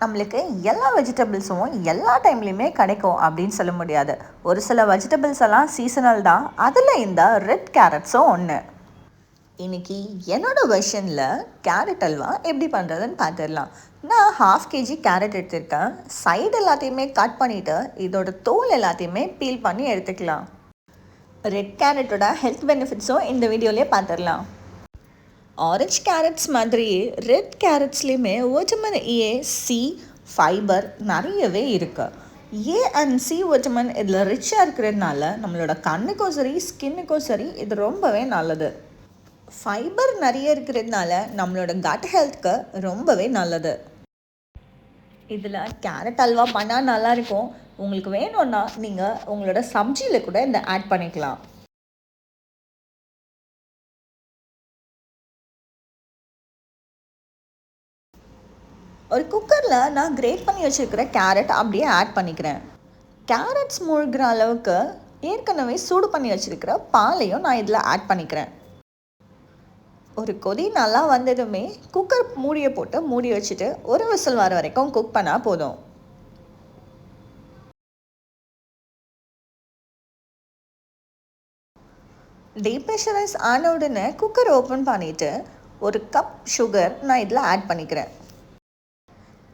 நம்மளுக்கு எல்லா வெஜிடபிள்ஸும் எல்லா டைம்லேயுமே கிடைக்கும் அப்படின்னு சொல்ல முடியாது. ஒரு சில வெஜிடபிள்ஸ் எல்லாம் சீசனல் தான். அதில் இந்த ரெட் கேரட்ஸும் ஒன்று. இன்றைக்கி என்னோடய வெர்ஷனில் கேரட் அல்வா எப்படி பண்ணுறதுன்னு பார்த்துடலாம். நான் 1/2 kg கேரட் எடுத்திருக்கேன். சைடு எல்லாத்தையுமே கட் பண்ணிவிட்டு இதோட தோல் எல்லாத்தையுமே பீல் பண்ணி எடுத்துக்கலாம். ரெட் கேரட்டோட ஹெல்த் பெனிஃபிட்ஸும் இந்த வீடியோலேயே பார்த்துடலாம். ஆரஞ்ச் கேரட்ஸ் மாதிரியே ரெட் கேரட்ஸ்லேயுமே விட்டமின் ஏ, சி, ஃபைபர் நிறையவே இருக்குது. ஏ அண்ட் சி விட்டமின் இதில் ரிச்சாக இருக்கிறதுனால நம்மளோட கண்ணுக்கும் சரி ஸ்கின்னுக்கும் சரி இது ரொம்பவே நல்லது. ஃபைபர் நிறைய இருக்கிறதுனால நம்மளோட கட் ஹெல்த்துக்கு ரொம்பவே நல்லது. இதில் கேரட் அல்வா பண்ணால் நல்லாயிருக்கும். உங்களுக்கு வேணும்னா நீங்கள் உங்களோட சப்ஜியில் கூட இந்த ஆட் பண்ணிக்கலாம். ஒரு குக்கரில் நான் கிரேட் பண்ணி வச்சுருக்கிற கேரட் அப்படியே ஆட் பண்ணிக்கிறேன். கேரட்ஸ் மூழ்கிற அளவுக்கு ஏற்கனவே சூடு பண்ணி வச்சுருக்கிற பாலையும் நான் இதில் ஆட் பண்ணிக்கிறேன். ஒரு கொதி நல்லா வந்ததுமே குக்கர் மூடியை போட்டு மூடி வச்சுட்டு ஒரு விசில் வர வரைக்கும் குக் பண்ணால் போதும். டீப்ரெஷரைஸ் ஆன உடனே குக்கர் ஓப்பன் பண்ணிவிட்டு ஒரு கப் சுகர் நான் இதில் ஆட் பண்ணிக்கிறேன்.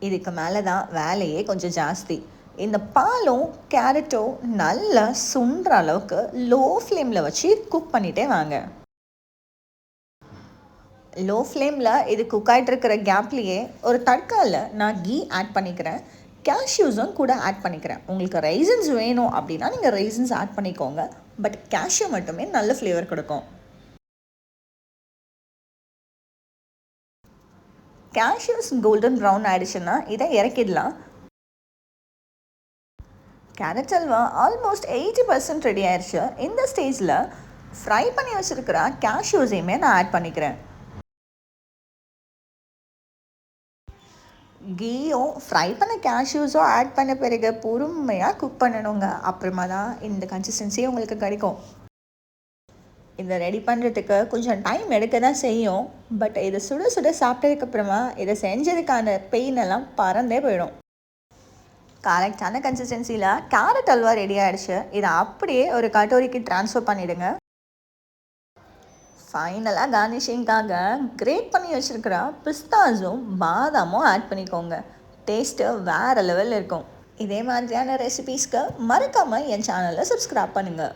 இதுக்கு மேலே தான் வேலையே கொஞ்சம் ஜாஸ்தி. இந்த பாலும் கேரட்டும் நல்லா சுண்டுற அளவுக்கு லோ ஃப்ளேமில் வச்சு குக் பண்ணிகிட்டே வாங்க. லோ ஃப்ளேமில் இது குக் ஆகிட்டு இருக்கிற கேப்லேயே ஒரு தட்காவில் நான் கீ ஆட் பண்ணிக்கிறேன். கேஷ்யூஸும் கூட ஆட் பண்ணிக்கிறேன். உங்களுக்கு ரைசன்ஸ் வேணும் அப்படின்னா நீங்கள் ரைசன்ஸ் ஆட் பண்ணிக்கோங்க. பட் கேஷ்யூ மட்டுமே நல்ல ஃப்ளேவர் கொடுக்கும். கேஷ்யூஸ் கோல்டன் ப்ரௌன் ஆகிடுச்சுன்னா இதை இறக்கிடலாம். கேரட் அல்வா ஆல்மோஸ்ட் 80% ரெடி ஆயிடுச்சு. இந்த ஸ்டேஜில் ஃப்ரை பண்ணி வச்சுருக்கிற கேஷ்யூஸையுமே நான் ஆட் பண்ணிக்கிறேன். கீயும் ஃப்ரை பண்ண கேஷ்யூஸும் ஆட் பண்ண பிறகு பொறுமையாக குக் பண்ணணுங்க. அப்புறமா தான் இந்த கன்சிஸ்டன்சியே உங்களுக்கு கிடைக்கும். இதை ரெடி பண்ணுறதுக்கு கொஞ்சம் டைம் எடுக்க தான் செய்யும். பட் இதை சுட சுட சாப்பிட்டதுக்கப்புறமா இதை செஞ்சதுக்கான பெயின் எல்லாம் பறந்தே போயிடும். கரெக்டான கன்சிஸ்டன்சியில் கேரட் அல்வா ரெடி ஆகிடுச்சு. இதை அப்படியே ஒரு கட்டோரிக்கு ட்ரான்ஸ்ஃபர் பண்ணிவிடுங்க. ஃபைனலாக கார்னிஷிங்காக கிரேட் பண்ணி வச்சுருக்கிற பிஸ்தாஸும் பாதாமும் ஆட் பண்ணிக்கோங்க. டேஸ்ட்டு வேறு லெவலில் இருக்கும். இதே மாதிரியான ரெசிபீஸ்க்கு மறக்காமல் என் சேனலை சப்ஸ்கிரைப் பண்ணுங்கள்.